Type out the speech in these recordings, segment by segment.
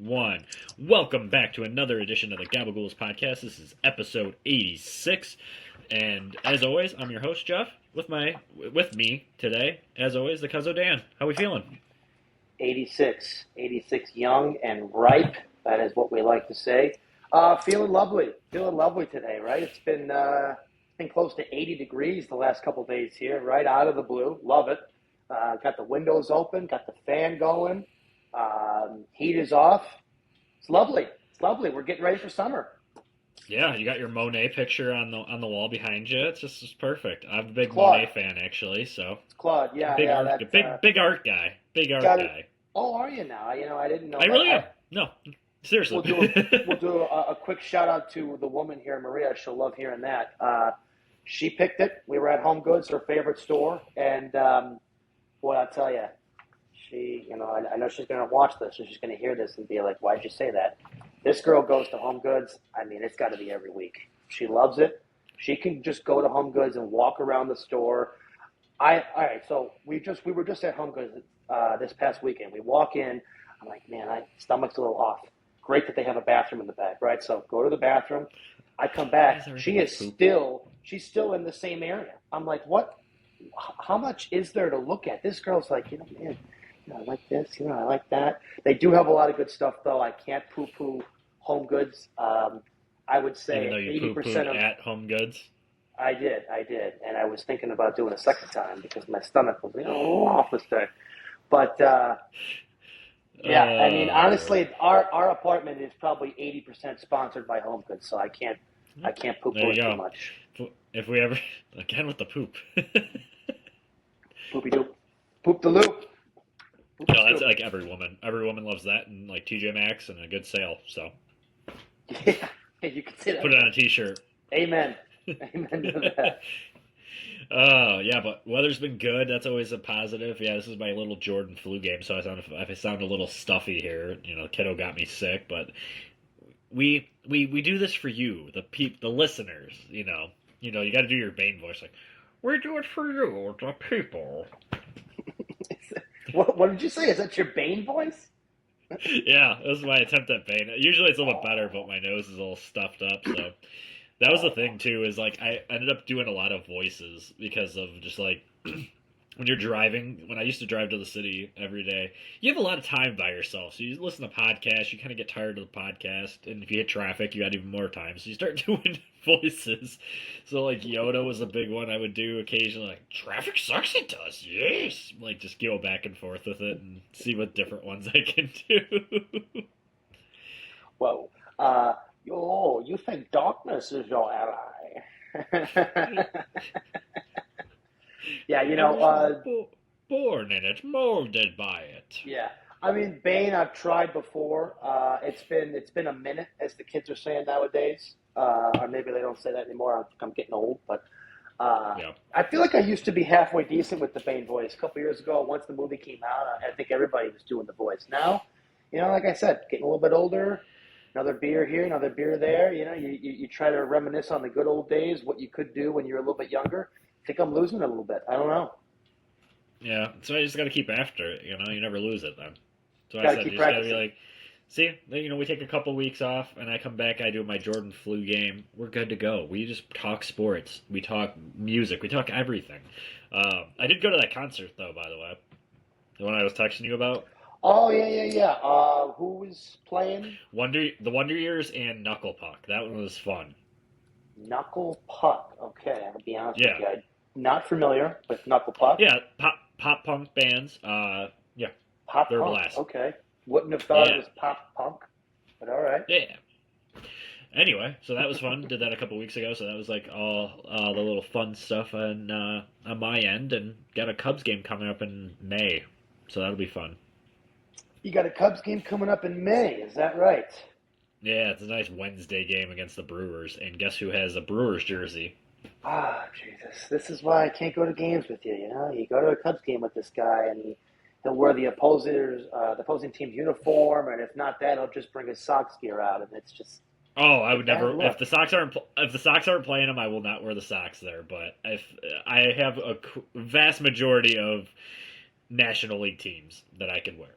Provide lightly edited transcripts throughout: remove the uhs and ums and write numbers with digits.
1. Welcome back to another edition of the Gabagools Podcast. This is episode 86. And as always, I'm your host, Jeff, with me today, as always, the Cuzzo Dan. How we feeling? 86 young and ripe. That is what we like to say. Feeling lovely today, right? It's been close to 80 degrees the last couple days here, right out of the blue. Love it. Got the windows open, got the fan going. Heat is off. It's lovely. We're getting ready for summer. Yeah, you got your Monet picture on the wall behind you. It's perfect. I'm a big Monet fan, actually. So it's Claude. Yeah, big art guy. Oh, are you now? I didn't know. I really am. No, seriously. We'll do a quick shout out to the woman here, Maria. She'll love hearing that. She picked it. We were at Home Goods, her favorite store, and boy, I'll tell you, she, I know she's going to watch this, so she's going to hear this and be like, "Why'd you say that?" This girl goes to Home Goods. I mean, it's got to be every week. She loves it. She can just go to Home Goods and walk around the store. All right, so we were just at Home Goods this past weekend. We walk in. I'm like, man, my stomach's a little off. Great that they have a bathroom in the back, right? So go to the bathroom. I come back. She's still in the same area. I'm like, what? How much is there to look at? This girl's like, man, I like this, I like that. They do have a lot of good stuff, though. I can't poo-poo Home Goods. I would say 80% of at Home Goods. I did, and I was thinking about doing a second time because my stomach was off this day. But yeah, I mean, honestly, our apartment is probably 80% sponsored by Home Goods, so I can't poo-poo it too much. If we ever again with the poop, poopy doop, poop the loop. No, that's like every woman. Every woman loves that, and like TJ Maxx and a good sale. So yeah, you can say that. Put it on a T-shirt. Amen to that. Oh yeah, but weather's been good. That's always a positive. Yeah, this is my little Jordan flu game, so I sound a little stuffy here. The kiddo got me sick, but we do this for you, the listeners. You got to do your Bane voice, like we do it for you, the people. What did you say? Is that your Bane voice? Yeah, that was my attempt at Bane. Usually it's a little better, but my nose is a little stuffed up, so that was the thing too, is like I ended up doing a lot of voices because of just like when you're driving. When I used to drive to the city every day, you have a lot of time by yourself, so you listen to podcasts, you kind of get tired of the podcast, and if you hit traffic, you got even more time, so you start doing voices. So like Yoda was a big one I would do occasionally, like traffic sucks, it does, yes, like just go back and forth with it and see what different ones I can do. Whoa. You think darkness is your ally. Yeah, born in it, molded by it. Yeah. I mean, Bane I've tried before. It's been a minute, as the kids are saying nowadays. Or maybe they don't say that anymore. I'm getting old, but yeah. I feel like I used to be halfway decent with the Bane voice. A couple years ago, once the movie came out, I think everybody was doing the voice. Now, like I said, getting a little bit older, another beer here, another beer there. You try to reminisce on the good old days, what you could do when you were a little bit younger. I think I'm losing it a little bit. I don't know. Yeah, so I just got to keep after it. You never lose it then. So I said, you just got to be like, see, we take a couple weeks off, and I come back, I do my Jordan flu game. We're good to go. We just talk sports. We talk music. We talk everything. I did go to that concert, though, by the way. The one I was texting you about. Oh, yeah. Who was playing? The Wonder Years and Knuckle Puck. That one was fun. Knuckle Puck. Okay, I'll be honest with you. I'm not familiar with Knuckle Puck. Yeah, pop punk bands. Yeah. Pop they're punk. Blast. Okay. Wouldn't have thought it was pop punk, but all right. Yeah. Anyway, so that was fun. Did that a couple weeks ago, so that was like all the little fun stuff on my end, and got a Cubs game coming up in May, so that'll be fun. You got a Cubs game coming up in May, is that right? Yeah, it's a nice Wednesday game against the Brewers, and guess who has a Brewers jersey? Ah, Jesus. This is why I can't go to games with you, You go to a Cubs game with this guy, and he'll wear the opposing team's uniform, and if not that, he'll just bring his Sox gear out, and it's just... Oh, I would never. If the Sox aren't playing him, I will not wear the Sox there. But if I have a vast majority of National League teams that I can wear.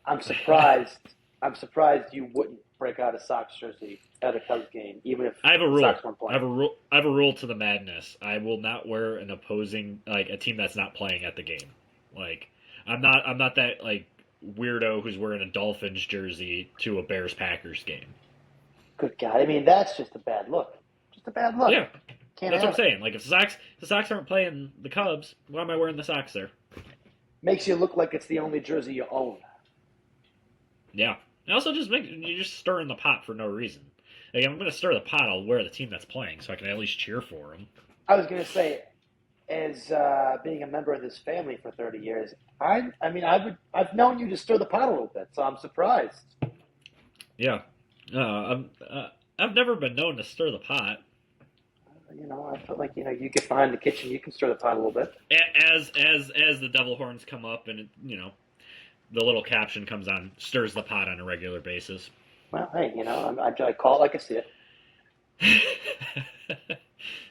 I'm surprised I'm surprised you wouldn't break out a Sox jersey at a Cubs game, even if I have a the rule. Sox weren't I have playing. a rule. I have a rule to the madness. I will not wear an opposing like a team that's not playing at the game. Like I'm not. I'm not that like weirdo who's wearing a Dolphins jersey to a Bears Packers game. Good God. I mean, that's just a bad look. Just a bad look. Yeah, Can't that's what have I'm it. saying. Like if the Sox aren't playing the Cubs, why am I wearing the Sox there? Makes you look like it's the only jersey you own. Yeah. And also just you just stir in the pot for no reason. Like if I'm going to stir the pot, I'll wear the team that's playing so I can at least cheer for them. I was going to say, as being a member of this family for 30 years, I've known you to stir the pot a little bit, so I'm surprised. Yeah. I've never been known to stir the pot. I feel like you get behind the kitchen, you can stir the pot a little bit. As the devil horns come up and the little caption comes on, stirs the pot on a regular basis. Well, hey, I call it like I see it.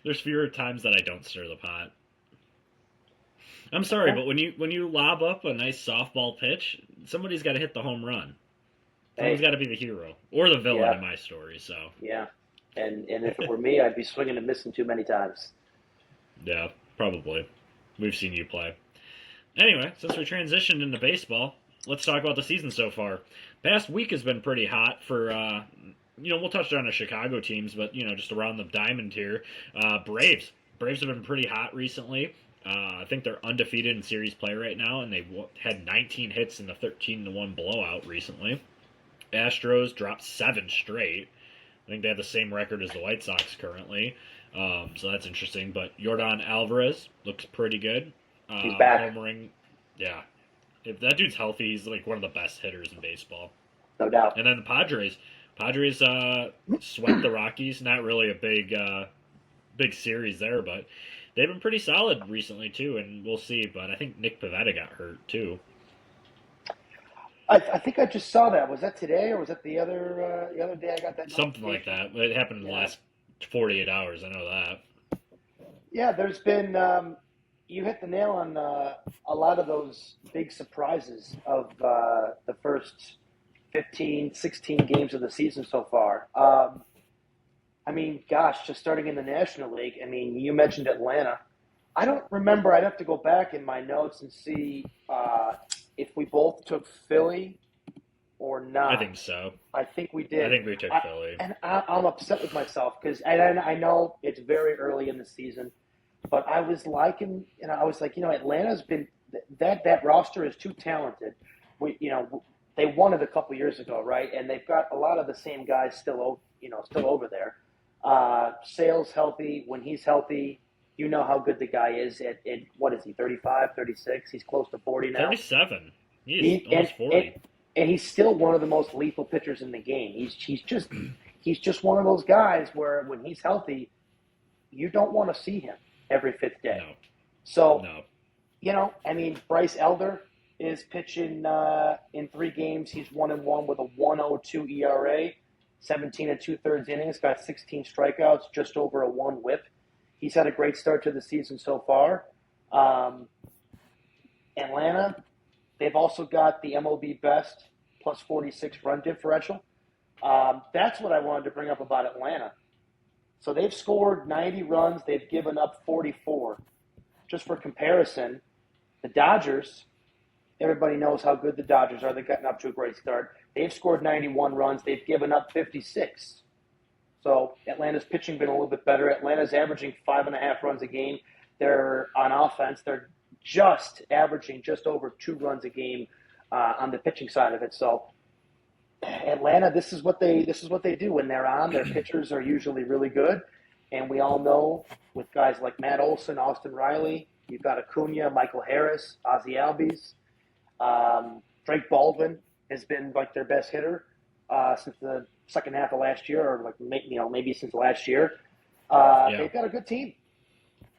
There's fewer times that I don't stir the pot. I'm sorry, Okay. but when you lob up a nice softball pitch, somebody's got to hit the home run. Someone's Hey, got to be the hero or the villain yeah, in my story. So yeah. And if it were me, I'd be swinging and missing too many times. yeah, probably. We've seen you play. Anyway, since we transitioned into baseball, let's talk about the season so far. Past week has been pretty hot for, we'll touch on the Chicago teams, but, just around the diamond here. Braves. Braves have been pretty hot recently. I think they're undefeated in series play right now, and they've had 19 hits in the 13-1 blowout recently. Astros dropped 7 straight. I think they have the same record as the White Sox currently. So that's interesting. But Yordan Alvarez looks pretty good. He's back, Homering. Yeah. If that dude's healthy, he's like one of the best hitters in baseball. no doubt. And then the Padres. Padres swept the Rockies. Not really a big series there, but they've been pretty solid recently too, and we'll see. But I think Nick Pivetta got hurt too. I think I just saw that. Was that today, or was that the other day I got that Something like notification? that. It happened in the Yeah. last 48 hours. I know that. Yeah, there's been you hit the nail on a lot of those big surprises of the first 15, 16 games of the season so far. Gosh, just starting in the National League. You mentioned Atlanta. I don't remember. I'd have to go back in my notes and see if we both took Philly or I not. think so. I think we I did. think we took I, Philly. I'm upset with myself because I know it's very early in the season, but I was liking, Atlanta's been that roster is too talented. They won it a couple years ago, right? And they've got a lot of the same guys still over there. Sale's healthy. When he's healthy, you know how good the guy is at what is he, 35, 36? He's close to 40 now. 37. He's He, almost 40. and he's still one of the most lethal pitchers in the game. He's just one of those guys where when he's healthy, you don't want to see him every fifth day. No. So, No. Bryce Elder is pitching in 3 games. He's 1-1 with a 1.02 ERA, 17 and 2/3 innings, got 16 strikeouts, just over a 1 WHIP. He's had a great start to the season so far. Atlanta, they've also got the MLB best plus 46 run differential. That's what I wanted to bring up about Atlanta. So they've scored 90 runs. They've given up 44. Just for comparison, the Dodgers, everybody knows how good the Dodgers are. They've gotten up to a great start. They've scored 91 runs. They've given up 56. So Atlanta's pitching been a little bit better. Atlanta's averaging 5.5 runs a game. They're on offense. They're just averaging just over 2 runs a game on the pitching side of it. So Atlanta, this is what they do when they're on. Their pitchers are usually really good, and we all know with guys like Matt Olson, Austin Riley, you've got Acuna, Michael Harris, Ozzie Albies, Drake Baldwin has been like their best hitter since the second half of last year, or maybe since last year. Yeah. They've got a good team.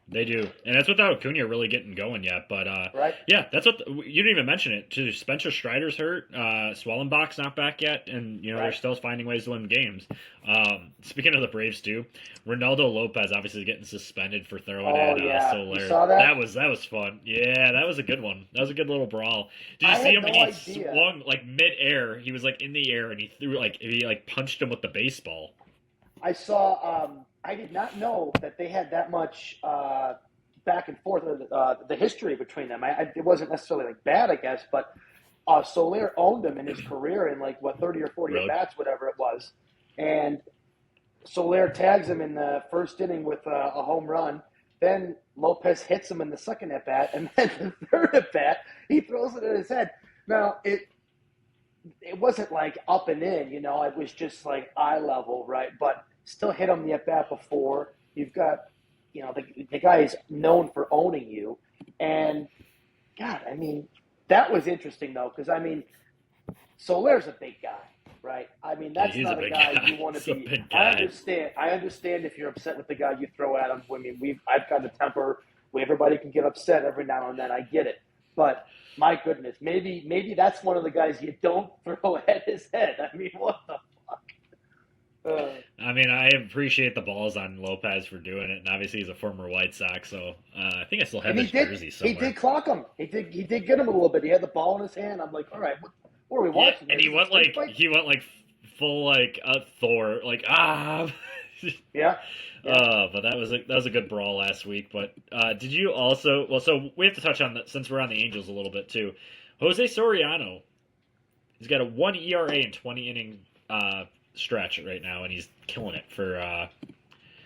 They do, and that's without Acuna really getting going yet. But right? yeah, that's what you didn't even mention it. Too. Spencer Strider's hurt. Swellenbach's not back yet, and they're Right. still finding ways to win games. Speaking of the Braves too, Ronaldo Lopez obviously getting suspended for throwing Oh at yeah, you Soler. saw that? That was fun. Yeah, that was a good one. That was a good little brawl. Did you I see had him when no he idea. swung like mid-air? He was like in the air and he punched him with the baseball. I saw. I did not know that they had that much back and forth. The history between them. It wasn't necessarily like bad, I guess, but Soler owned him in his career in like 30 or 40 at Really? bats, whatever it was, and Soler tags him in the first inning with a home run. Then Lopez hits him in the second at bat, and then the third at bat, he throws it in his head. Now it wasn't like up and in, it was just like eye level, right? But still hit him the at bat before. You've got, the guy is known for owning you. And God, I mean, that was interesting though, because I mean, Soler's a big guy, right? I mean, that's He's a not a big guy guy. you want He's to a be. big I guy. understand if you're upset with the guy you throw at him. I mean, I've got a temper where everybody can get upset every now and then. I get it, but my goodness, maybe that's one of the guys you don't throw at his head. I mean, what the fuck? I mean, I appreciate the balls on Lopez for doing it, and obviously he's a former White Sox, so I think I still have And his jersey he somewhere. did clock him. He did get him a little bit. He had the ball in his hand. I'm like, all right, what are we Yeah, watching? and Is this a street fight? he went like full like Thor, like ah. Yeah. But that was a good brawl last week. But did you also? Well, so we have to touch on that since we're on the Angels a little bit too. Jose Soriano, he's got a 1 ERA in 20 inning stretch right now, and he's killing it for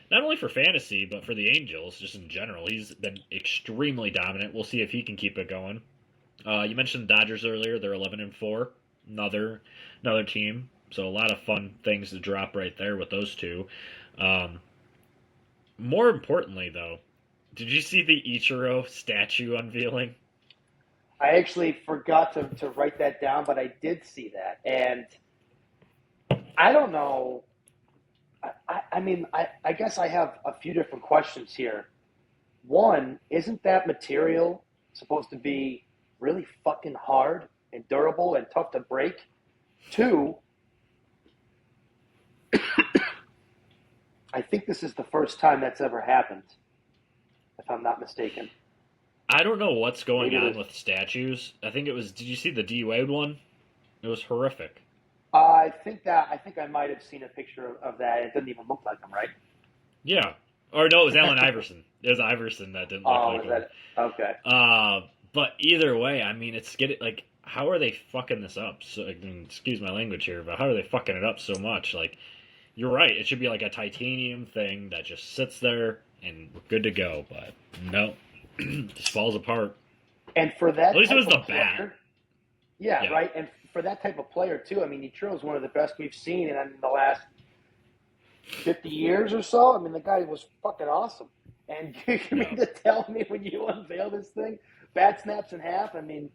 not only for fantasy but for the Angels just in general. He's been extremely dominant. We'll see if he can keep it going. You mentioned the Dodgers earlier; they're 11-4, another team. So a lot of fun things to drop right there with those two. More importantly, though, did you see the Ichiro statue unveiling? I actually forgot to write that down, but I did see that. And I don't know. I mean, I guess I have a few different questions here. One, isn't that material supposed to be really fucking hard and durable and tough to break? Two, I think this is the first time that's ever happened, if I'm not mistaken. I don't know what's going Maybe on there's- with statues. I think it was. Did you see the D Wade one? It was horrific. I think I might have seen a picture of that. It doesn't even look like him, right? Yeah. Or no, it was Allen Iverson. It was Iverson that didn't look Oh, like is him. that okay? But either way, I mean, it's getting like, how are they fucking this up? So, I mean, excuse my language here, but how are they fucking it up so much? Like, you're right. It should be like a titanium thing that just sits there and we're good to go. But no, just falls apart. And for that, At least it type was the of player, bat. yeah, Yeah. right. And for that type of player too, I mean, Ichiro is one of the best we've seen in the last 50 years or so. I mean, the guy was fucking awesome. And you mean to tell me when you unveil this thing, bat snaps in half? I mean,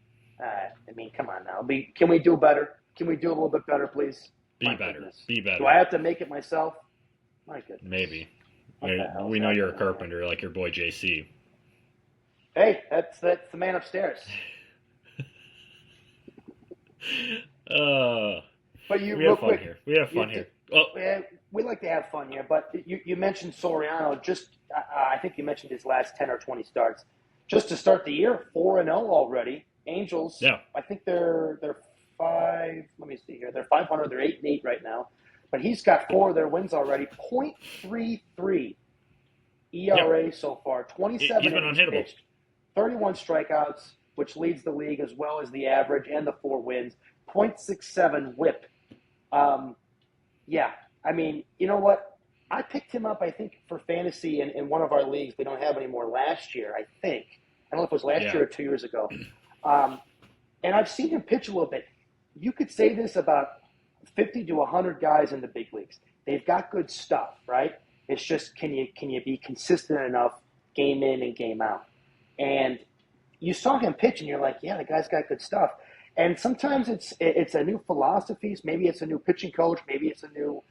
come on now. Can we do better? Can we do a little bit better, please? Be My better. goodness. Be better. Do I have to make it myself? My goodness. Maybe. What the hell We is know you're a happening? carpenter like your boy JC. Hey, that's the man upstairs. But you, We real have fun quick, here. We have fun you- here. Oh, we like to have fun here, but you mentioned Soriano. I think you mentioned his last 10 or 20 starts. Just to start the year, 4-0 already. Angels. Yeah. I think they're 5. Let me see here. They're 500. They're 8-8 right now. But he's got 4 of their wins already. .33 ERA so far. 27 He's been innings unhittable. pitched. 31 strikeouts, which leads the league as well as the average and the 4 wins. .67 WHIP. Yeah, I mean, you know what? I picked him up, I think, for fantasy in one of our leagues. We don't have anymore last year, I think. I don't know if it was last year or 2 years ago. And I've seen him pitch a little bit. You could say this about 50 to 100 guys in the big leagues. They've got good stuff, right? It's just can you be consistent enough game in and game out? And you saw him pitch, and you're like, yeah, the guy's got good stuff. And sometimes it's a new philosophy. Maybe it's a new pitching coach. Maybe it's a new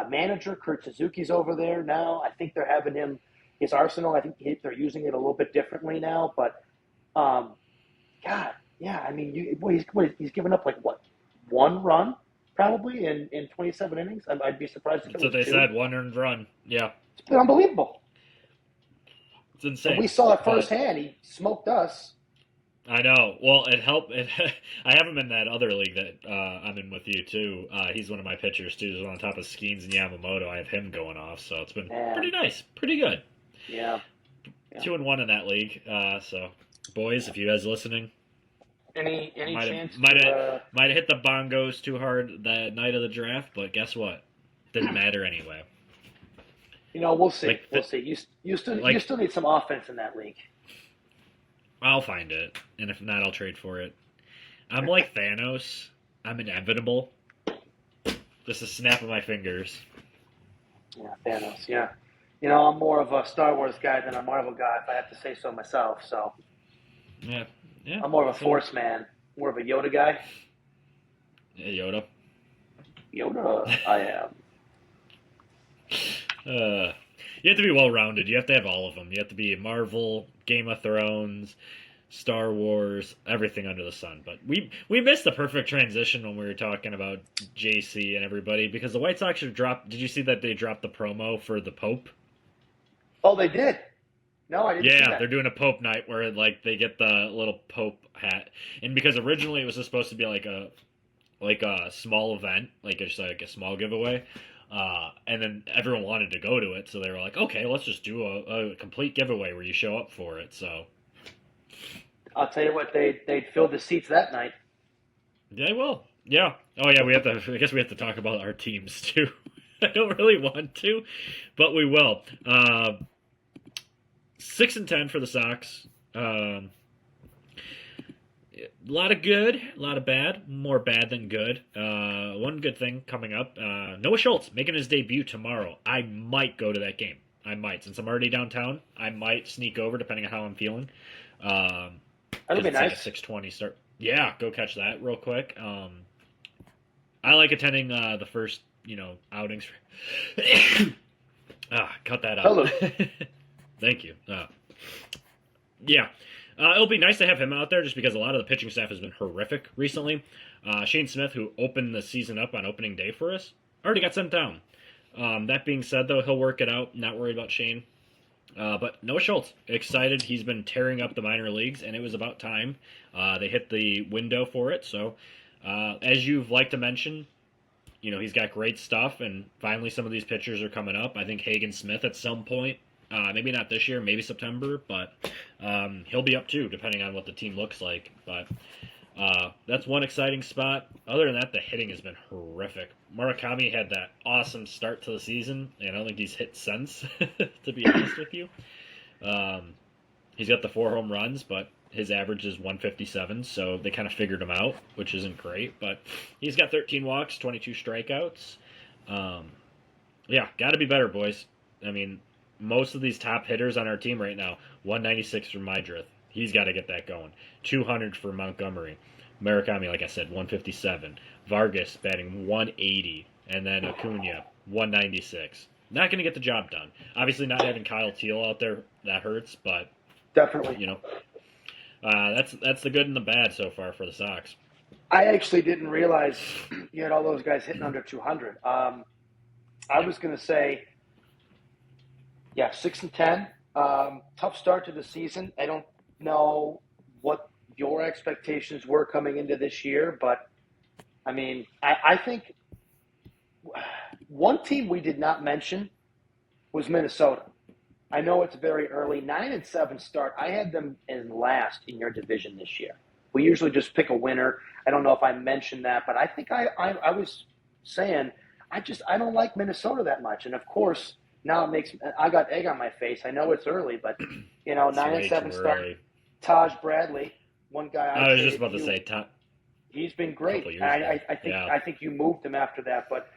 manager. Kurt Suzuki's over there now. I think they're having him, his arsenal. I think they're using it a little bit differently now. But, God, yeah, I mean, he's given up, like, what, one run probably in 27 innings? I'd be surprised if it That's was what they two. said, one earned run. Yeah. It's been unbelievable. It's insane. And we saw it firsthand. He smoked us. I know. Well, it helped. I have him in that other league that I'm in with you, too. He's one of my pitchers, too. He's on top of Skeens and Yamamoto. I have him going off, so it's been pretty nice. Pretty good. Yeah. 2-1 in that league. So, boys, if you guys listening, any chance might have hit the bongos too hard that night of the draft, but guess what? Didn't matter anyway. We'll see. We'll see. You still need some offense in that league. I'll find it, and if not, I'll trade for it. I'm like Thanos. I'm inevitable. Just a snap of my fingers. Yeah, Thanos. Yeah. I'm more of a Star Wars guy than a Marvel guy, if I have to say so myself. So. Yeah. I'm more of a Force man. More of a Yoda guy. Yeah, Yoda. Yoda, I am. You have to be well-rounded. You have to have all of them. You have to be Marvel, Game of Thrones, Star Wars, everything under the sun. But we missed the perfect transition when we were talking about JC and everybody because the White Sox have dropped. Did you see that they dropped the promo for the Pope? Oh, they did. No, I didn't. See that. They're doing a Pope night where like they get the little Pope hat, and because originally it was supposed to be like a small event, like just like a small giveaway. And then everyone wanted to go to it, so they were like, okay, let's just do a complete giveaway where you show up for it. So I'll tell you what, they'd fill the seats that night. They will. Yeah. Oh yeah, I guess we have to talk about our teams too. I don't really want to, but we will. 6-10 for the Sox. A lot of good, a lot of bad. More bad than good. One good thing coming up. Noah Schultz making his debut tomorrow. I might go to that game. I might. Since I'm already downtown, I might sneak over depending on how I'm feeling. That'd be nice. Like a 6:20 start. Yeah, go catch that real quick. I like attending the first, outings. Cut that out. Hello. Thank you. Yeah. It'll be nice to have him out there just because a lot of the pitching staff has been horrific recently. Shane Smith, who opened the season up on opening day for us, already got sent down. That being said, though, he'll work it out. Not worried about Shane. But Noah Schultz, excited. He's been tearing up the minor leagues, and it was about time. They hit the window for it. So, as you've liked to mention, he's got great stuff, and finally some of these pitchers are coming up. I think Hagen Smith at some point. Maybe not this year, maybe September, but he'll be up too, depending on what the team looks like. But that's one exciting spot. Other than that, the hitting has been horrific. Murakami had that awesome start to the season, and I don't think he's hit since, to be honest with you. He's got the 4 home runs, but his average is 157, so they kind of figured him out, which isn't great. But he's got 13 walks, 22 strikeouts. Yeah, got to be better, boys. I mean, most of these top hitters on our team right now, 196 for Mydrith. He's got to get that going. 200 for Montgomery. Murakami, like I said, 157. Vargas batting 180. And then Acuna, 196. Not going to get the job done. Obviously, not having Kyle Teal out there, that hurts, but definitely. That's the good and the bad so far for the Sox. I actually didn't realize you had all those guys hitting under 200. I was going to say, 6-10. Tough start to the season. I don't know what your expectations were coming into this year, but I mean, I think one team we did not mention was Minnesota. I know it's very early. 9-7 start. I had them in last in your division this year. We usually just pick a winner. I don't know if I mentioned that, but I think I was saying I don't like Minnesota that much. And of course, now I got egg on my face. I know it's early, but 9-7 start. Early. Taj Bradley, one guy. I was just about to say Taj. He's been great. I think you moved him after that, but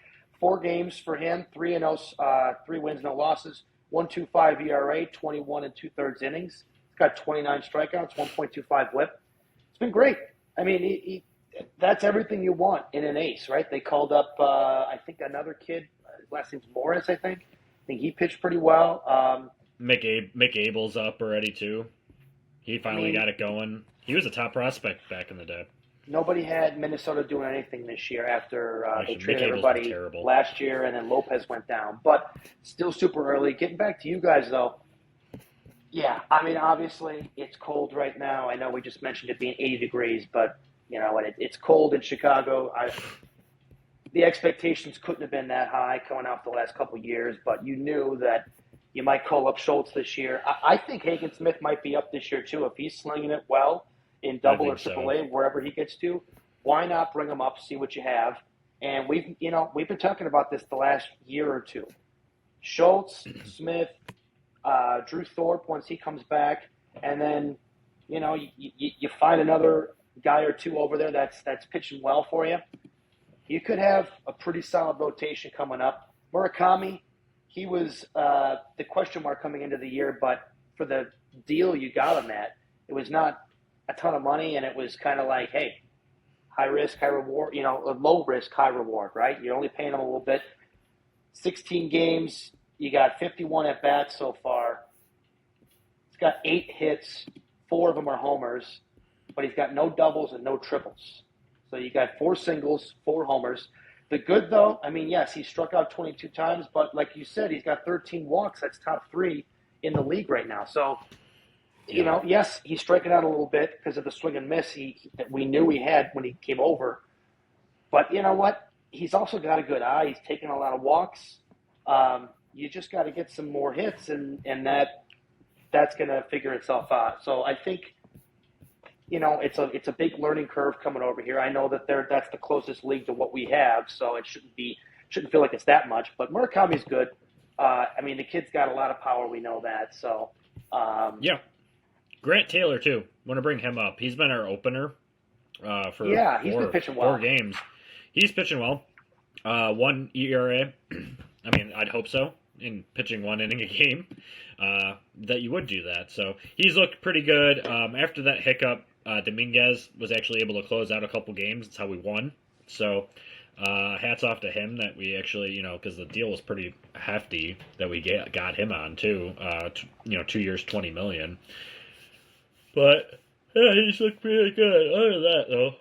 4 games for him, 3-0, 3 wins, no losses, 1.25 ERA, 21 2/3 innings. He's got 29 strikeouts, 1.25 WHIP. It's been great. I mean, that's everything you want in an ace, right? They called up, I think, another kid. His last name's Morris, I think. I think he pitched pretty well. McAble's up already too. He I finally mean, got it going. He was a top prospect back in the day. nobody had Minnesota doing anything this year after they Actually, traded McAble's been everybody terrible. last year, and then Lopez went down. But still super early. Getting back to you guys, though. Yeah, I mean, obviously it's cold right now. I know we just mentioned it being 80 degrees, but it's cold in Chicago. The expectations couldn't have been that high coming off the last couple of years, but you knew that you might call up Schultz this year. I think Hagen Smith might be up this year too if he's slinging it well in I double or think triple so. A, wherever he gets to. Why not bring him up, see what you have? And we've been talking about this the last year or two. Schultz, Smith, Drew Thorpe once he comes back, and then you find another guy or two over there that's pitching well for you. You could have a pretty solid rotation coming up. Murakami, he was the question mark coming into the year, but for the deal you got him at, it was not a ton of money, and it was kind of like, hey, high risk, high reward, a low risk, high reward, right? You're only paying him a little bit. 16 games, you got 51 at bats so far. He's got 8 hits, 4 of them are homers, but he's got no doubles and no triples. So you got 4 singles, 4 homers. The good, though, I mean, yes, he struck out 22 times, but like you said, he's got 13 walks. That's top 3 in the league right now. So, yes, he's striking out a little bit because of the swing and miss that we knew he had when he came over. But you know what? He's also got a good eye. He's taking a lot of walks. You just got to get some more hits, and that's going to figure itself out. So I think it's a big learning curve coming over here. I know that that's the closest league to what we have, so it shouldn't feel like it's that much. But Murakami's good. I mean, the kid's got a lot of power. We know that. So Yeah. Grant Taylor too. Want to bring him up? He's been our opener for he's been pitching well. 4 games. He's pitching well. 1 ERA. I mean, I'd hope so. In pitching 1 inning a game, that you would do that. So he's looked pretty good. After that hiccup, Dominguez was actually able to close out a couple games. That's how we won. So hats off to him that we actually, because the deal was pretty hefty that we got him on too. 2 years, $20 million. But yeah, he's looked pretty good. Other than that, though,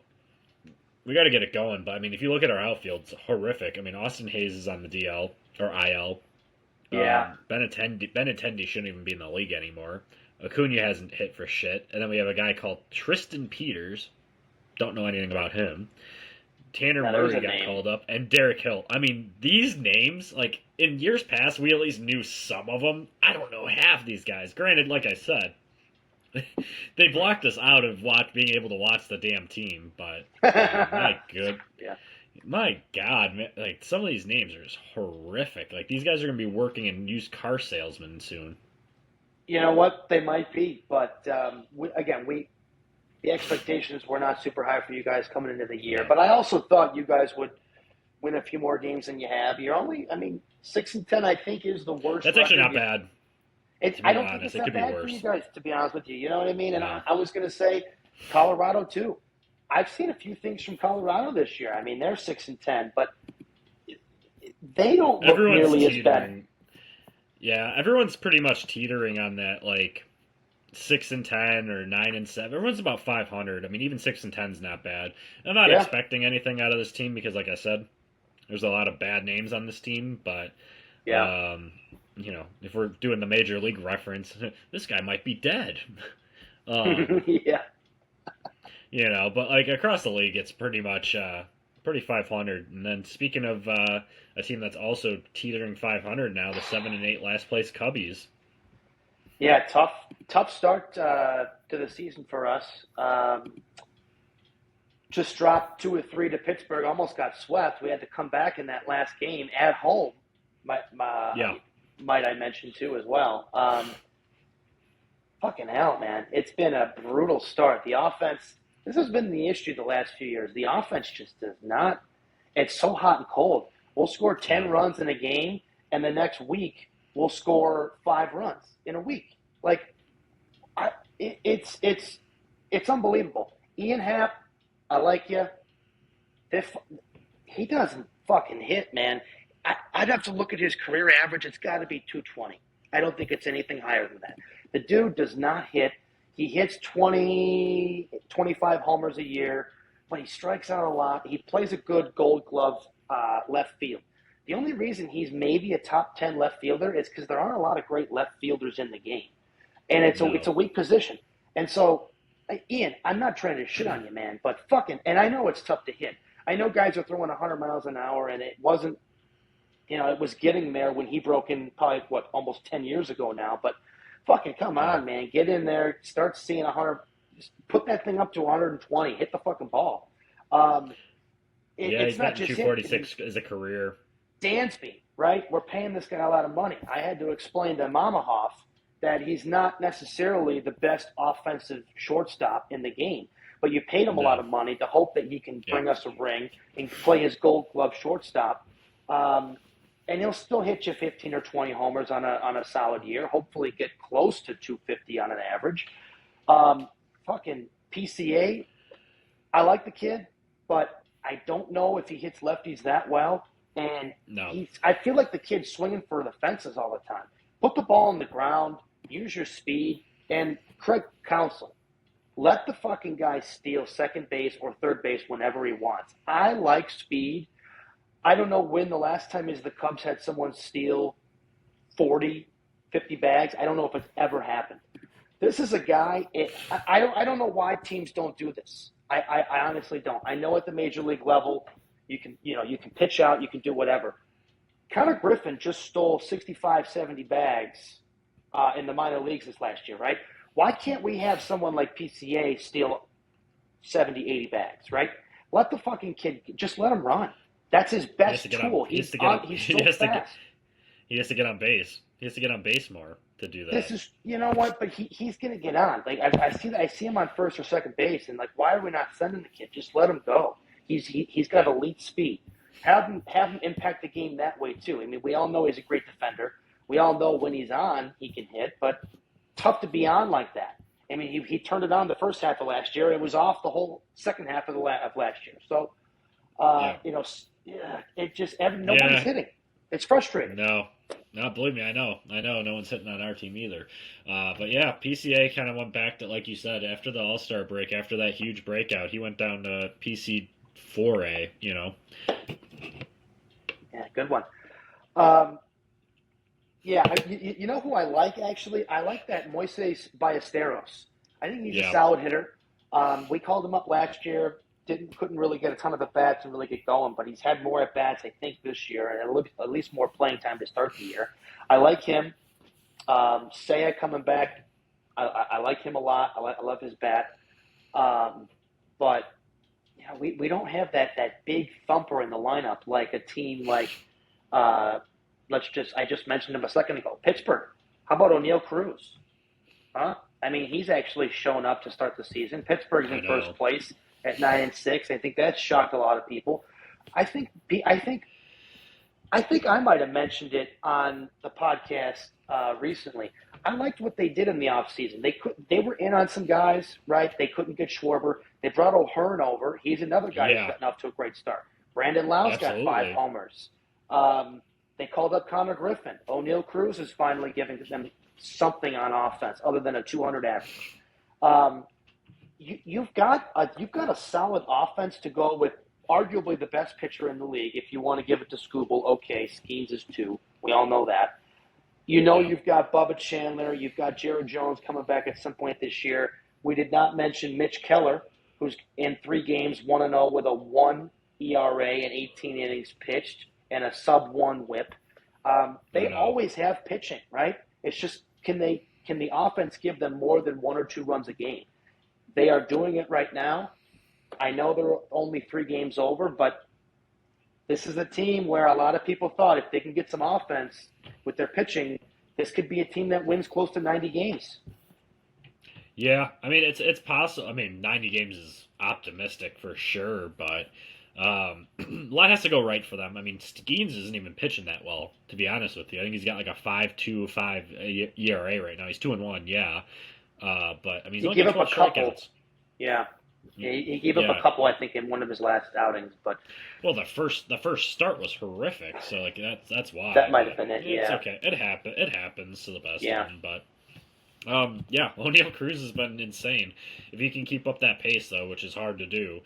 we got to get it going. But I mean, if you look at our outfield, it's horrific. I mean, Austin Hayes is on the DL or IL. Yeah. Benintendi shouldn't even be in the league anymore. Acuna hasn't hit for shit. And then we have a guy called Tristan Peters. Don't know anything about him. Tanner Murray got called up. And Derek Hill. I mean, these names, like, in years past, we at least knew some of them. I don't know half these guys. Granted, like I said, they blocked us out of being able to watch the damn team. But, my God, man, like, some of these names are just horrific. Like, these guys are going to be working in used car salesmen soon. You know what? They might be, but the expectations were not super high for you guys coming into the year. But I also thought you guys would win a few more games than you have. You're only, 6-10, I think, is the worst. That's actually not bad. I don't think it's that bad for you guys, to be honest with you. You know what I mean? And I was going to say Colorado, too. I've seen a few things from Colorado this year. I mean, they're 6-10, but they don't look nearly as bad. Yeah, everyone's pretty much teetering on that, like, 6-10 or 9-7. Everyone's about 500. I mean, even 6-10 is not bad. I'm not expecting anything out of this team because, like I said, there's a lot of bad names on this team. But, if we're doing the major league reference, this guy might be dead. Yeah. But like across the league, it's pretty much pretty 500. And then speaking of a team that's also teetering 500 now, the 7-8 last place Cubbies. Yeah, tough start to the season for us. Just dropped 2 or 3 to Pittsburgh. Almost got swept. We had to come back in that last game at home. Might I mention too as well. Fucking hell, man! It's been a brutal start. The offense. This has been the issue the last few years. The offense just does not. It's so hot and cold. We'll score 10 runs in a game, and the next week we'll score 5 runs in a week. Like, it's unbelievable. Ian Happ, I like you. He doesn't fucking hit, man. I'd have to look at his career average. It's got to be 220. I don't think it's anything higher than that. The dude does not hit. He hits 20, 25 homers a year, but he strikes out a lot. He plays a good Gold Glove left field. The only reason he's maybe a top 10 left fielder is because there aren't a lot of great left fielders in the game. And it's a weak position. And so, Ian, I'm not trying to shit on you, man, but and I know it's tough to hit. I know guys are throwing 100 miles an hour, and it wasn't, it was getting there when he broke in probably, almost 10 years ago now. But come on, man. Get in there, start seeing 100, just put that thing up to 120, hit the fucking ball. It's not just 246 as a career. Dansby, right? We're paying this guy a lot of money. I had to explain to Mama Hoff that he's not necessarily the best offensive shortstop in the game. But you paid him a lot of money to hope that he can bring us a ring and play his Gold Glove shortstop. And he'll still hit you 15 or 20 homers on a solid year, hopefully get close to 250 on an average. PCA, I like the kid, but I don't know if he hits lefties that well. And I feel like the kid's swinging for the fences all the time. Put the ball on the ground, use your speed, and Craig Counsell, let the fucking guy steal second base or third base whenever he wants. I like speed. I don't know when the last time is the Cubs had someone steal 40, 50 bags. I don't know if it's ever happened. This is a guy. I don't know why teams don't do this. I honestly don't. I know at the major league level, you can pitch out, you can do whatever. Connor Griffin just stole 65, 70 bags in the minor leagues this last year, right? Why can't we have someone like PCA steal 70, 80 bags, right? Let the fucking kid, just let him run. That's his best tool. He's so fast. He has to get on base. He has to get on base more to do that. This is, you know what? But he's going to get on. Like I see him on first or second base, and like, why are we not sending the kid? Just let him go. He's got elite speed. Have him impact the game that way too. I mean, we all know he's a great defender. We all know when he's on, he can hit, but tough to be on like that. I mean, he turned it on the first half of last year. It was off the whole second half of last year. So, it just nobody's hitting. It's frustrating. No, believe me, I know. No one's hitting on our team either. But yeah, PCA kind of went back to, like you said, after the All-Star break, after that huge breakout, he went down to PC 4A. Yeah, good one. You know who I like, actually? I like that Moises Ballesteros. I think he's a solid hitter. We called him up last year. Couldn't really get a ton of at-bats and really get going, but he's had more at-bats, I think, this year, and at least more playing time to start the year. I like him. Saya coming back, I like him a lot. I love his bat. But we don't have that big thumper in the lineup like a team like I just mentioned him a second ago. Pittsburgh. How about O'Neal Cruz? Huh? I mean, he's actually shown up to start the season. Pittsburgh's in first place at 9-6. I think that shocked a lot of people. I think I might have mentioned it on the podcast recently. I liked what they did in the offseason. They were in on some guys, right? They couldn't get Schwarber. They brought O'Hearn over. He's another guy who's gotten off to a great start. Brandon Lau's got 5 homers. They called up Connor Griffin. O'Neal Cruz is finally giving them something on offense other than a 200 average. You've got a solid offense to go with arguably the best pitcher in the league. If you want to give it to Skubal, okay, Skeens is 2. We all know that. You've got Bubba Chandler. You've got Jared Jones coming back at some point this year. We did not mention Mitch Keller, who's in 3 games, 1-0 with a 1 ERA and 18 innings pitched and a sub-1 whip. They always have pitching, right? It's just can the offense give them more than 1 or 2 runs a game? They are doing it right now. I know they're only 3 games over, but this is a team where a lot of people thought if they can get some offense with their pitching, this could be a team that wins close to 90 games. Yeah, I mean, it's possible. I mean, 90 games is optimistic for sure, but a lot has to go right for them. I mean, Skeens isn't even pitching that well, to be honest with you. I think he's got like a 5.25 ERA right now. He's 2-1, yeah. But I mean, he's only got 12 strikeouts. Yeah. He gave up a Yeah. couple, I think, in one of his last outings, but Well, the first start was horrific, so like that's that why. might have But been it. it's Yeah, okay. It happens to the best of yeah. them. But yeah, O'Neal Cruz has been insane. If he can keep up that pace though, which is hard to do,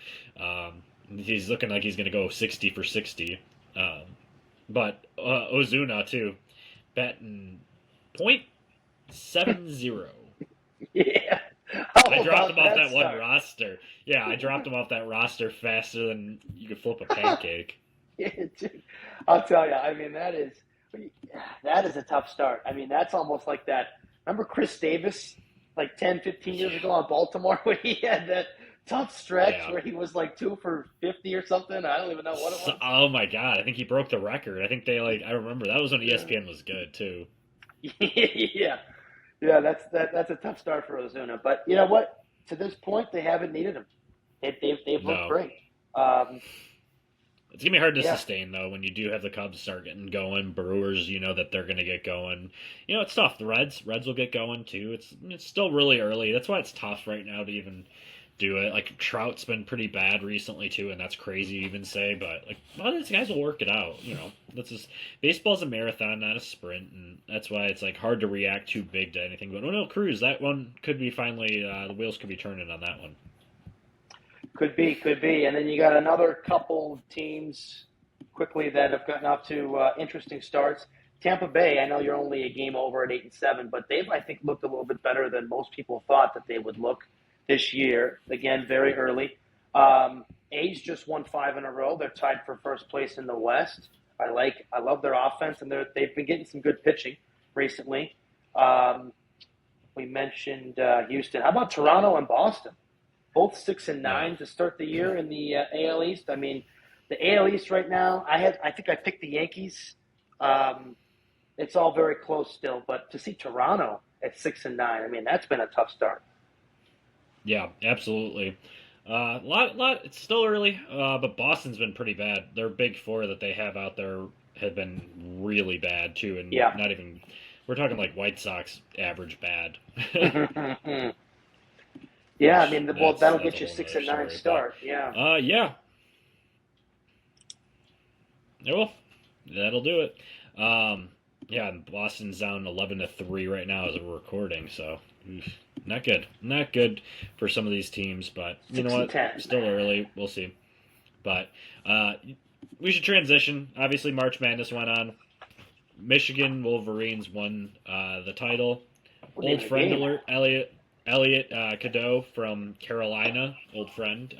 he's looking like he's going to go 60 for 60. Um, but Ozuna too, betting .70. Yeah. How I dropped about him off that one start? roster. Yeah, I dropped him off that roster faster than you could flip a pancake. Yeah, dude. I'll tell you. I mean, that is a tough start. I mean, that's almost like that. Remember Chris Davis, like 10, 15 years ago on Baltimore, where he had that tough stretch Yeah. where he was like 2 for 50 or something. I don't even know what it So, was. oh my god, I think he broke the record. I think I remember that was when Yeah. ESPN was good too. Yeah. Yeah, that's a tough start for Ozuna. But you know what? To this point, they haven't needed him. They've looked No. great. It's gonna be hard to Yeah. sustain though when you do have the Cubs start getting going. Brewers, you know that they're gonna get going. You know it's tough. The Reds will get going too. It's still really early. That's why it's tough right now to even do it. Like Trout's been pretty bad recently too, and that's crazy to even say. But like a lot of these guys will work it out. You know, that's just baseball's a marathon, not a sprint, and that's why it's like hard to react too big to anything. But no, Cruz, that one could be finally the wheels could be turning on that one. Could be. And then you got another couple teams quickly that have gotten off to interesting starts. Tampa Bay, I know you're only a game over at 8-7, but they've, I think, looked a little bit better than most people thought that they would look this year. Again, very early. A's just won 5 in a row. They're tied for first place in the West. I love their offense, and they've been getting some good pitching recently. We mentioned Houston. How about Toronto and Boston? Both 6-9 to start the year in the AL East. I mean, the AL East right now. I think I picked the Yankees. It's all very close still, but to see Toronto at 6-9, I mean, that's been a tough start. Yeah, absolutely. Lot. It's still early, but Boston's been pretty bad. Their big four that they have out there have been really bad too, and Yeah. not even. We're talking like White Sox average bad. Yeah, I mean, that'll That's get you a whole 6-9 nother story, start. Yeah. Yeah. Yeah, well, that'll do it. Yeah, Boston's down 11-3 right now as we're recording, so not good. Not good for some of these teams, but you know what? 6-10. Still early. We'll see. But we should transition. Obviously, March Madness went on. Michigan Wolverines won the title. Old friend alert, Elliot Cadeau from Carolina, old friend,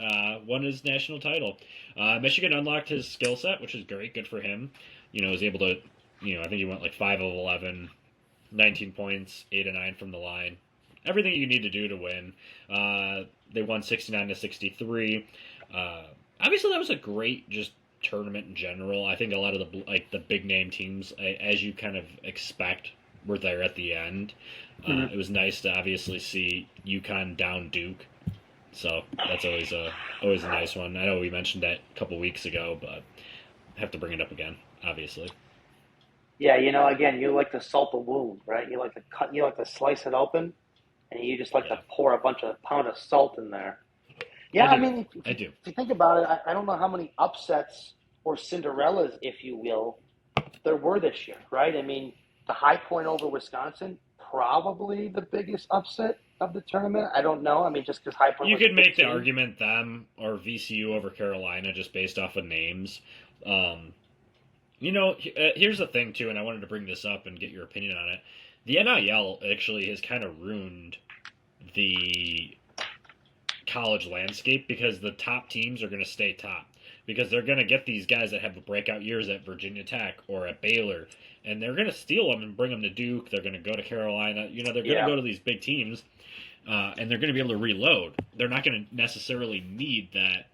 won his national title. Michigan unlocked his skill set, which is great. Good for him. You know, was able to, I think he went like 5 of 11, 19 points, 8 of 9 from the line. Everything you need to do to win. They won 69-63. Obviously, that was a great just tournament in general. I think a lot of the big name teams, as you kind of expect, were there at the end. It was nice to obviously see UConn down Duke, so that's always a nice one. I know we mentioned that a couple weeks ago, but I have to bring it up again, obviously. Yeah, again, you like to salt the wound, right? You like to slice it open, and you just like to pour a pound of salt in there. Yeah, I mean, I do. If you think about it, I don't know how many upsets or Cinderellas, if you will, there were this year, right? I mean, the High Point over Wisconsin, probably the biggest upset of the tournament. I don't know. I mean, just because High Point. You was could make the 15. argument them or VCU over Carolina just based off of names. Here's the thing too, and I wanted to bring this up and get your opinion on it. The NIL actually has kind of ruined the college landscape because the top teams are going to stay top because they're going to get these guys that have breakout years at Virginia Tech or at Baylor, and they're going to steal them and bring them to Duke. They're going to go to Carolina. They're going to go to these big teams, and they're going to be able to reload. They're not going to necessarily need that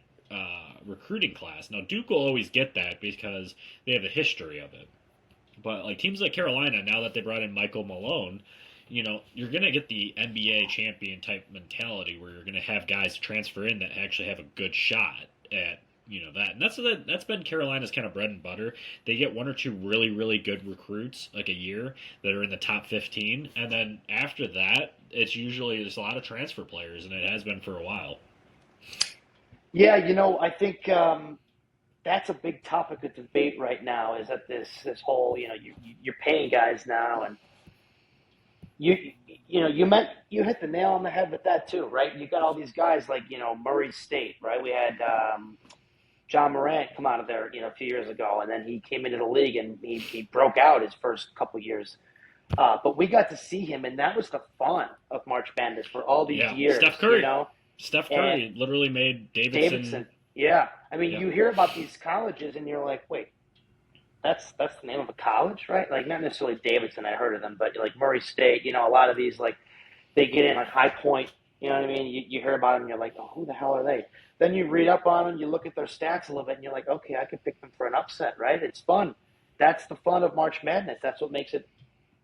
recruiting class. Now, Duke will always get that because they have a history of it. But like teams like Carolina, now that they brought in Michael Malone, you're going to get the NBA champion type mentality where you're going to have guys transfer in that actually have a good shot at, that. And that's been Carolina's kind of bread and butter. They get 1 or 2 really, really good recruits like a year that are in the top 15. And then after that, it's usually there's a lot of transfer players, and it has been for a while. Yeah, I think that's a big topic of debate right now. Is that this whole you're paying guys now, and you you hit the nail on the head with that too, right? You got all these guys like Murray State, right? We had John Morant come out of there a few years ago, and then he came into the league and he broke out his first couple years. But we got to see him, and that was the fun of March Madness for all these Yeah, years, Steph And Curry literally made Davidson, Davidson. yeah. I mean, Yeah, you hear about these colleges, and you're like, wait, that's the name of a college, right? Like, not necessarily Davidson. I heard of them, but like Murray State, a lot of these like they get in like High Point. You know what I mean? You hear about them, and you're like, oh, who the hell are they? Then you read up on them, you look at their stats a little bit, and you're like, okay, I could pick them for an upset, right? It's fun. That's the fun of March Madness. That's what makes it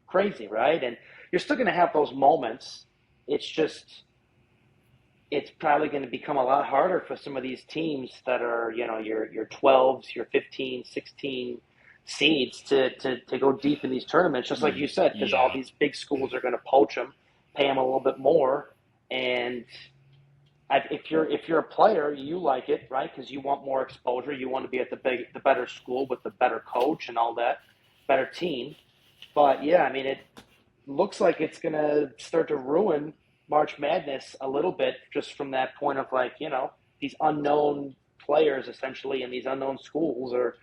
crazy, right? And you're still going to have those moments. It's just, it's probably going to become a lot harder for some of these teams that are, your 12s, your 15, 16 seeds to go deep in these tournaments, just like you said, because all yeah, these big schools are going to poach them, pay them a little bit more, and if you're a player, you like it, right? Because you want more exposure. You want to be at the better school with the better coach and all that, better team. But yeah, I mean, it looks like it's going to start to ruin March Madness a little bit, just from that point of like these unknown players essentially, and these unknown schools are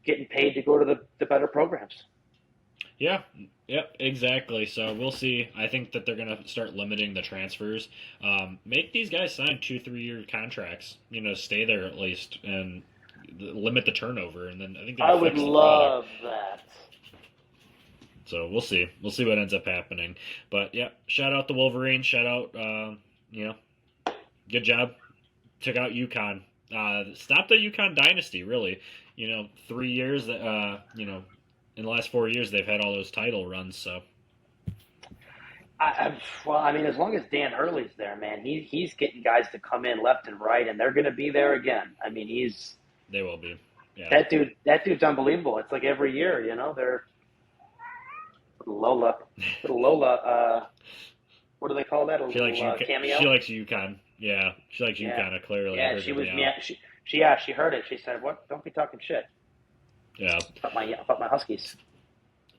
getting paid to go to the better programs. yeah, yep, exactly. So we'll see. I think that they're gonna start limiting the transfers. Make these guys sign 2, 3 year contracts. Stay there at least and limit the turnover, and then I think I that'll would fix the product. love that. So we'll see. We'll see what ends up happening. But yeah, shout out the Wolverines. Shout out, you know, good job. Took out UConn. Stop the UConn dynasty. Really, 3 years. In the last 4 years they've had all those title runs. So Well, I mean, as long as Dan Hurley's there, man, he's getting guys to come in left and right, and they're going to be there again. I mean, they will be. Yeah. that dude's unbelievable. It's like every year, they're Lola, little Lola. What do they call that? A She little likes UConn. cameo. She likes UConn. Yeah, she likes Yeah, UConn. Clearly, I yeah. heard She her was meow. yeah. She heard it. She said, "What? Don't be talking shit Yeah. about my Huskies."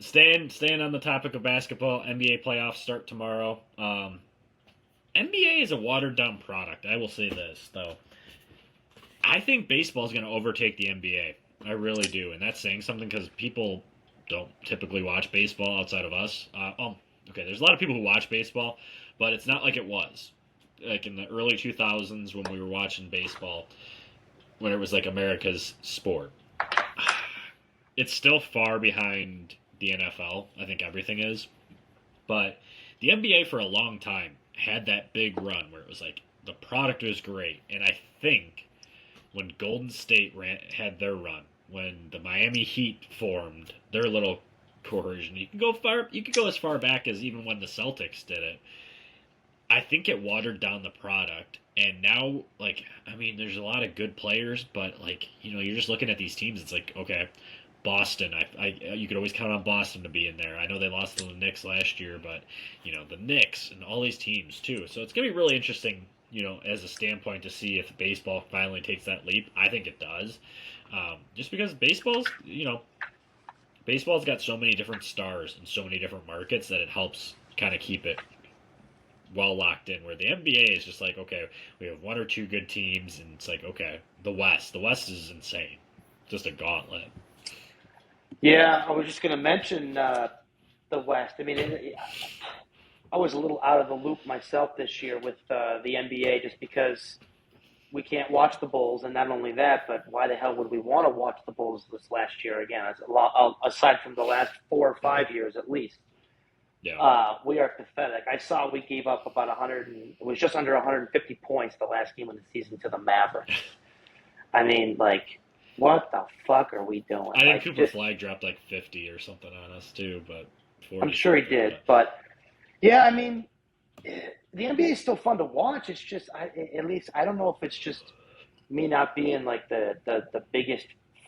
Staying on the topic of basketball, NBA playoffs start tomorrow. NBA is a watered down product. I will say this though. I think baseball is going to overtake the NBA. I really do, and that's saying something because people don't typically watch baseball outside of us. Okay, there's a lot of people who watch baseball, but it's not like it was like in the early 2000s when we were watching baseball, when it was like America's sport. It's still far behind the NFL. I think everything is, but the NBA for a long time had that big run where it was like the product was great, and I think when Golden State had their run, when the Miami Heat formed their little cohesion, you can go as far back as even when the Celtics did it. I think it watered down the product, and now, there's a lot of good players, but you're just looking at these teams. It's like, okay, Boston. You could always count on Boston to be in there. I know they lost to the Knicks last year, but the Knicks and all these teams too. So it's gonna be really interesting, as a standpoint to see if baseball finally takes that leap. I think it does, just because baseball's got so many different stars and so many different markets that it helps kind of keep it well locked in. Where the NBA is just like, okay, we have one or two good teams, and it's like, okay, the West is insane, just a gauntlet. Yeah, I was just going to mention the West. I mean, I was a little out of the loop myself this year with the NBA, just because we can't watch the Bulls, and not only that, but why the hell would we want to watch the Bulls this last year again? As a lot, aside from the last 4 or 5 years at least. Yeah. We are pathetic. I saw we gave up about 100, it was just under 150 points the last game of the season to the Mavericks. I mean, what the fuck are we doing? I think Cooper Flag dropped 50 or something on us too, but 40. I'm sure he did, but yeah, I mean, the NBA is still fun to watch. It's just, at least I don't know if it's just me not being the biggest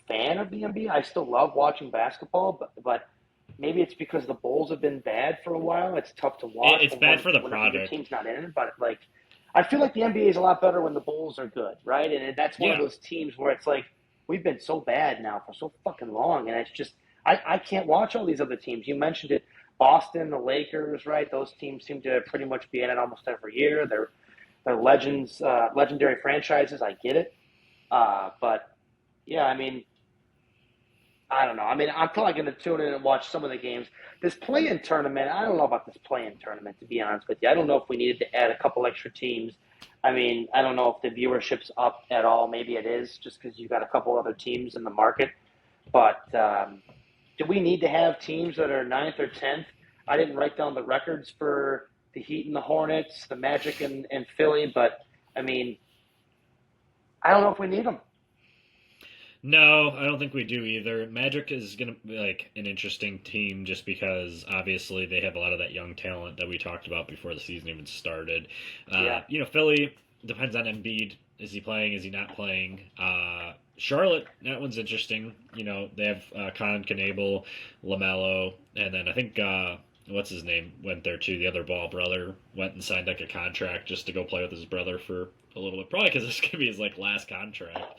fan of the NBA. I still love watching basketball, but maybe it's because the Bulls have been bad for a while. It's tough to watch. It's bad for the when product. your team's not in it, but I feel like the NBA is a lot better when the Bulls are good, right? And that's one of Yeah. those teams where it's like we've been so bad now for so fucking long, and it's just I can't watch all these other teams. You mentioned it, Boston, the Lakers, right? Those teams seem to pretty much be in it almost every year. They're legends, legendary franchises. I get it, but yeah, I mean, I don't know. I mean, I'm probably going to tune in and watch some of the games. This play-in tournament, I don't know about this play-in tournament, to be honest with you. I don't know if we needed to add a couple extra teams. I mean, I don't know if the viewership's up at all. Maybe it is, just because you've got a couple other teams in the market. But do we need to have teams that are ninth or 10th? I didn't write down the records for the Heat and the Hornets, the Magic and Philly, but, I mean, I don't know if we need them. No, I don't think we do either. Magic is going to be like an interesting team just because obviously they have a lot of that young talent that we talked about before the season even started. Yeah. Philly depends on Embiid. Is he playing? Is he not playing? Charlotte, that one's interesting. They have Con Knable, LaMelo, and then I think what's his name went there too. The other Ball brother went and signed like a contract just to go play with his brother for a little bit, probably because this could be his like last contract.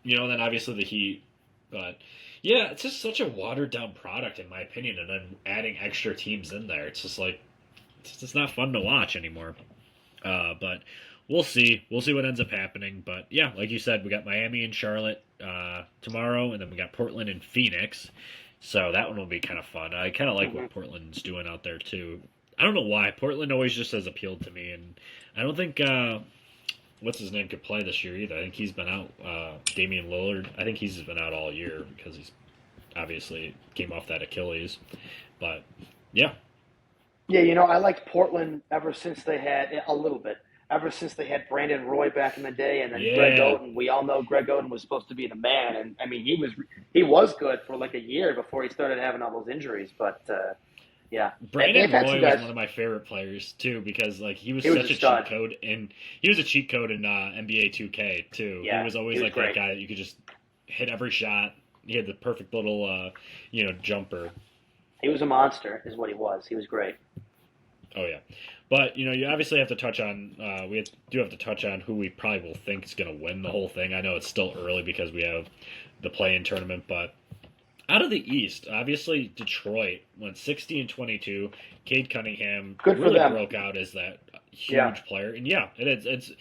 And then obviously the Heat. But yeah, it's just such a watered down product in my opinion. And then adding extra teams in there, it's just like it's just not fun to watch anymore. But we'll see. We'll see what ends up happening. But yeah, like you said, we got Miami and Charlotte tomorrow, and then we got Portland and Phoenix. So that one will be kind of fun. I kind of like what Portland's doing out there too. I don't know why Portland always just has appealed to me, and I don't think what's his name could play this year either. I think he's been out. Damian Lillard. I think he's been out all year because he's obviously came off that Achilles. But yeah, Yeah, I liked Portland ever since they had a little bit. Ever since they had Brandon Roy back in the day, and then Greg yeah. Oden. We all know Greg Oden was supposed to be the man, and I mean he was good for like a year before he started having all those injuries. But yeah, Brandon they've had Roy some was guys. one of my favorite players too because like he was He was a such a cheat stud. code and he was a cheat code in NBA 2K too. He Yeah, was always he was like that great. guy that you could just hit every shot. He had the perfect little jumper. He was a monster, is what he was. He was great. Oh yeah, but you obviously have to touch on do have to touch on who we probably will think is going to win the whole thing. I know it's still early because we have the play-in tournament, but out of the East, obviously Detroit went 60-22. Cade Cunningham Good for really them. broke out as that Yeah, huge player, and yeah, it is. It's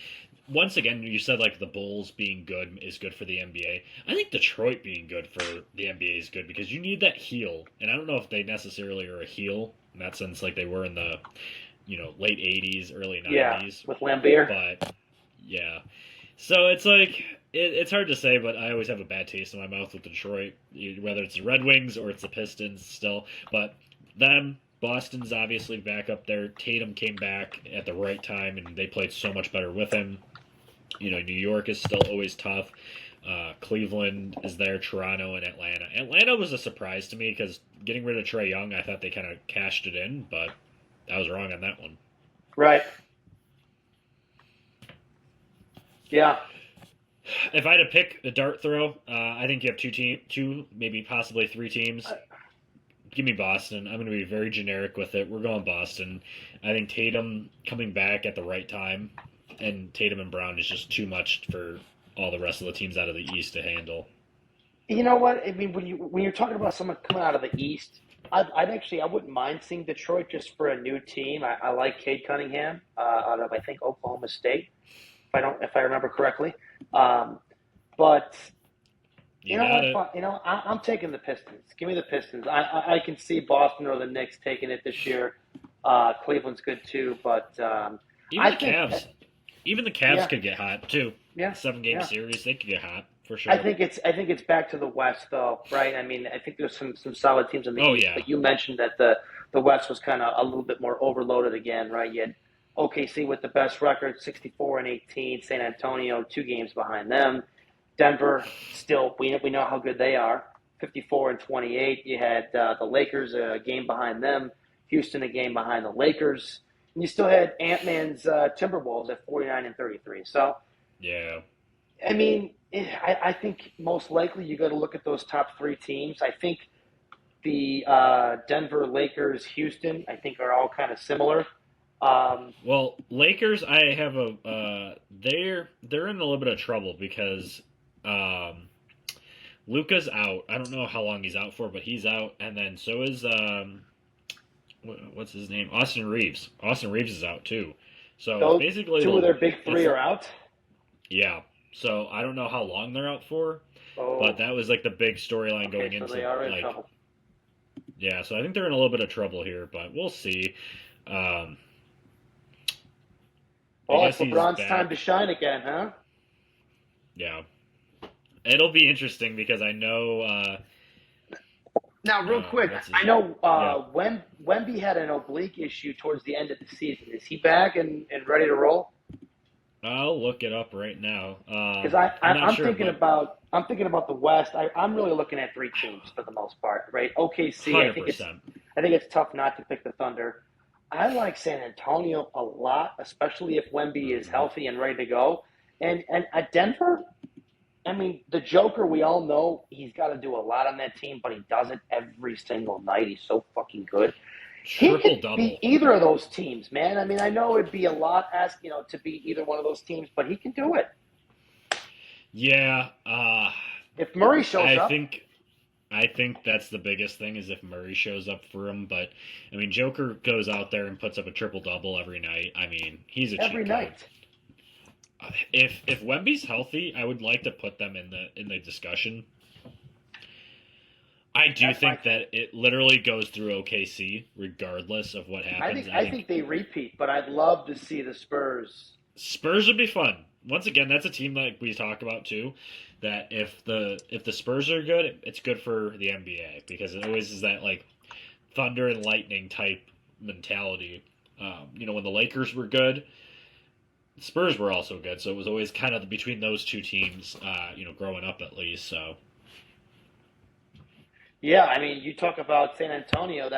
once again you said like the Bulls being good is good for the NBA. I think Detroit being good for the NBA is good because you need that heel, and I don't know if they necessarily are a heel in that sense, like they were in the late '80s, early yeah, '90s, with Lambeer. but yeah. So it's like it's hard to say, but I always have a bad taste in my mouth with Detroit, whether it's the Red Wings or it's the Pistons still. But them, Boston's obviously back up there. Tatum came back at the right time, and they played so much better with him. New York is still always tough. Cleveland is there, Toronto, and Atlanta. Atlanta was a surprise to me because getting rid of Trae Young, I thought they kind of cashed it in, but I was wrong on that one. Right. Yeah. If I had to pick a dart throw, I think you have two, maybe possibly three teams. Give me Boston. I'm going to be very generic with it. We're going Boston. I think Tatum coming back at the right time, and Tatum and Brown is just too much for all the rest of the teams out of the East to handle. You know what? I mean, when you're talking about someone coming out of the East, I wouldn't mind seeing Detroit just for a new team. I like Cade Cunningham out of I think Oklahoma State, if I remember correctly. But You got it. I'm taking the Pistons. Give me the Pistons. I can see Boston or the Knicks taking it this year. Cleveland's good too, but Even I the think Cavs. Even the Cavs yeah, could get hot too. yeah, 7-game yeah. series, they could get hot for I sure. think it's back to the West though, right? I mean, I think there's some solid teams in the Oh East, yeah, but you mentioned that the West was kind of a little bit more overloaded again, right? You had OKC with the best record, 64-18. San Antonio 2 games behind them. Denver still we know how good they are, 54-28. You had the Lakers a game behind them, Houston a game behind the Lakers, and you still had Ant-Man's Timberwolves at 49-33. So yeah. I mean, I think most likely you got to look at those top 3 teams. I think the Denver, Lakers, Houston, I think are all kind of similar. Well, Lakers, I have they're in a little bit of trouble because um, Luka's out. I don't know how long he's out for, but he's out, and then so is what's his name? Austin Reeves. Austin Reeves is out too. So Those basically, two of their big it's three are out. yeah. So I don't know how long they're out for, but Oh, that was like the big storyline going okay, so into they are in like trouble. yeah. So I think they're in a little bit of trouble here, but we'll see. Um, I Well, guess it's he's LeBron's time to back. shine again, huh? Yeah, it'll be interesting because I know Now, real quick, what's I his know yeah. when Wemby had an oblique issue towards the end of the season. Is he back and ready to roll? I'll look it up right now. Because I'm not I'm sure, thinking but about the West. I'm really looking at three teams for the most part, right? OKC. 100%. I think it's tough not to pick the Thunder. I like San Antonio a lot, especially if Wemby is Hmm. healthy and ready to go. And at Denver, I mean, the Joker, we all know he's got to do a lot on that team, but he does it every single night. He's so fucking good. He Triple could be double. either of those teams, man. I mean, I know it'd be a lot asked, to be either one of those teams, but he can do it. Yeah, If Murray shows I up think I think that's the biggest thing is if Murray shows up for him. But I mean, Joker goes out there and puts up a triple double every night. I mean, he's a every cheat code. night, If Wemby's healthy, I would like to put them in the discussion. I do that's my think thing. that it literally goes through OKC regardless of what happens. I I think think they repeat, but I'd love to see the Spurs. Spurs would be fun. Once again, that's a team like we talk about too. That if the Spurs are good, it's good for the NBA because it always is that like thunder and lightning type mentality. When the Lakers were good, Spurs were also good, so it was always kind of between those two teams. Growing up at least. So Yeah, I mean, you talk about San Antonio.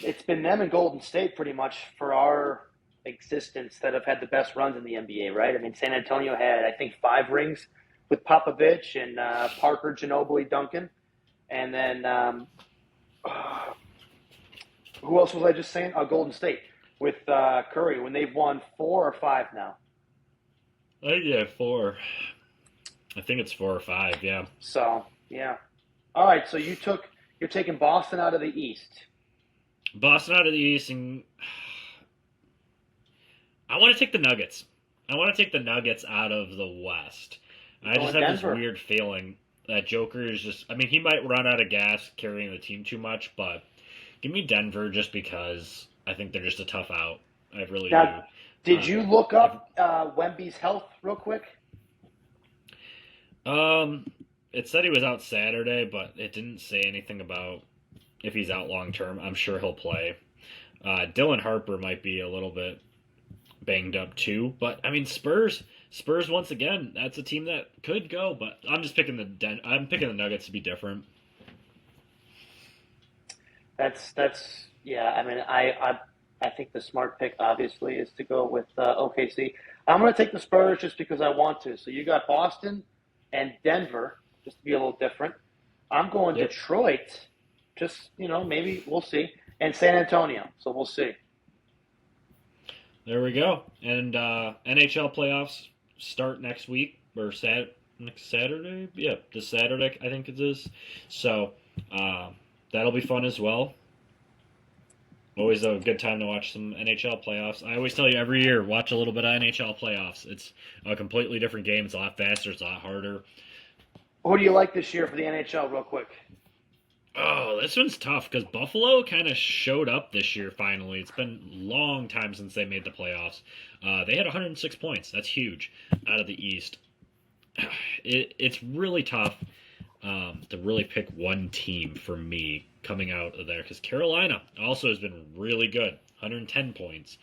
It's been them and Golden State pretty much for our existence that have had the best runs in the NBA, right? I mean, San Antonio had, I think, 5 rings with Popovich and Parker, Ginobili, Duncan. And then who else was I just saying? Golden State with Curry when they've won 4 or 5 now. yeah, four. I think it's 4 or 5. Yeah, So yeah. All right. So you're taking Boston out of the East. Boston out of the East, and I want to take the Nuggets. I want to take the Nuggets out of the West. I'm I just going have this Denver. weird feeling that Joker is just. I mean, he might run out of gas carrying the team too much, but give me Denver just because I think they're just a tough out. I really Now, do. did Uh, you look if, up Wemby's health real quick? um, it said he was out Saturday, but it didn't say anything about if he's out long term. I'm sure he'll play. Dylan Harper might be a little bit banged up too. But I mean, Spurs once again. That's a team that could go, but I'm just picking I'm picking the Nuggets to be different. That's yeah. I mean, I think the smart pick obviously is to go with OKC. I'm going to take the Spurs just because I want to. So you got Boston and Denver, just to be a little different. I'm going Yep, Detroit, just maybe we'll see, and San Antonio. So we'll see. there we go. And NHL playoffs start next week or next Saturday. Yeah, this Saturday I think it is. So uh, that'll be fun as well. Always a good time to watch some NHL playoffs. I always tell you every year, watch a little bit of NHL playoffs. It's a completely different game. It's a lot faster. It's a lot harder. Who do you like this year for the NHL, real quick? Oh, this one's tough because Buffalo kind of showed up this year finally. It's been a long time since they made the playoffs. They had 106 points. That's huge out of the East. It's really tough to really pick one team for me coming out of there because Carolina also has been really good, 110 points.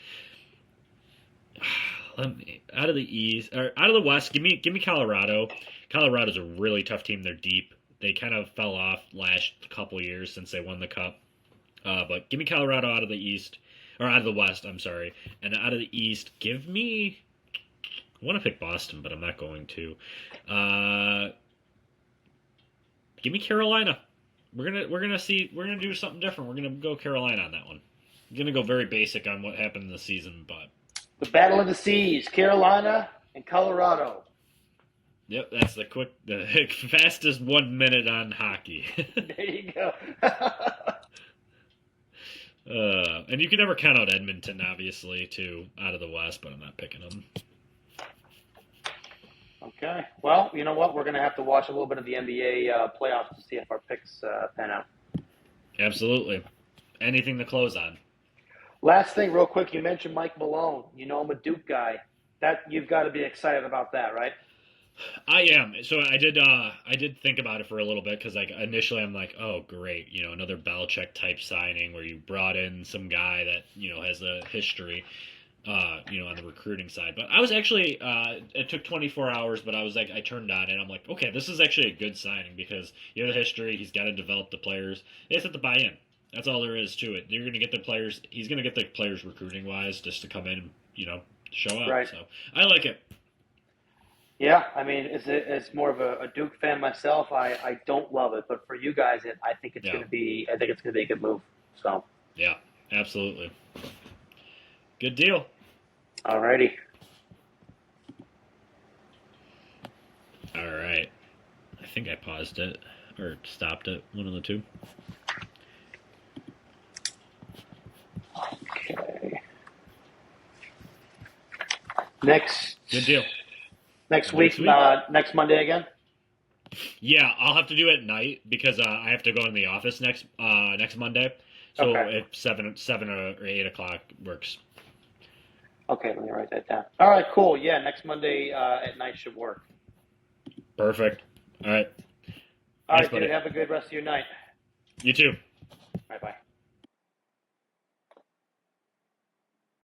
Out of the East or out of the West, give me Colorado. Colorado's a really tough team. They're deep. They kind of fell off last couple years since they won the cup. But give me Colorado out of the East or out of the West. I'm sorry, and out of the East, give me. I want to pick Boston, but I'm not going to. Uh, Give me Carolina. We're gonna do something different. We're gonna go Carolina on that one. I'm going to go very basic on what happened in the season, but The Battle of the Seas, Carolina and Colorado. yep, that's the fastest 1 minute on hockey. There you go. And you can never count out Edmonton, obviously, too, out of the West, but I'm not picking them. Okay. Well, you know what? We're going to have to watch a little bit of the NBA playoffs to see if our picks pan out. Absolutely. Anything to close on. Last thing, real quick, you mentioned Mike Malone. You know I'm a Duke guy. That you've got to be excited about that, right? I am. So I did think about it for a little bit because like initially I'm like, oh great, another Belichick type signing where you brought in some guy that has a history, on the recruiting side. But I was actually it took 24 hours, but I turned on it. I'm like, okay, this is actually a good signing because you have the history. He's got to develop the players. They just have to buy in. That's all there is to it. You're going to get the players. He's going to get the players recruiting wise just to come in and show up. Right. So I like it. Yeah, I mean, as more of a Duke fan myself, I don't love it, but for you guys, I think it's going to be a good move. So yeah, absolutely, good deal. Alrighty. All right, I think I paused it or stopped it. One of the two. Okay. Next. Good deal. Next week. Next Monday again? Yeah, I'll have to do it at night because I have to go in the office next Monday. So if 7 or 8 o'clock works. Okay, let me write that down. All right, cool. Yeah, next Monday at night should work. Perfect. All right. All right, dude. Have a good rest of your night. You too. Bye-bye.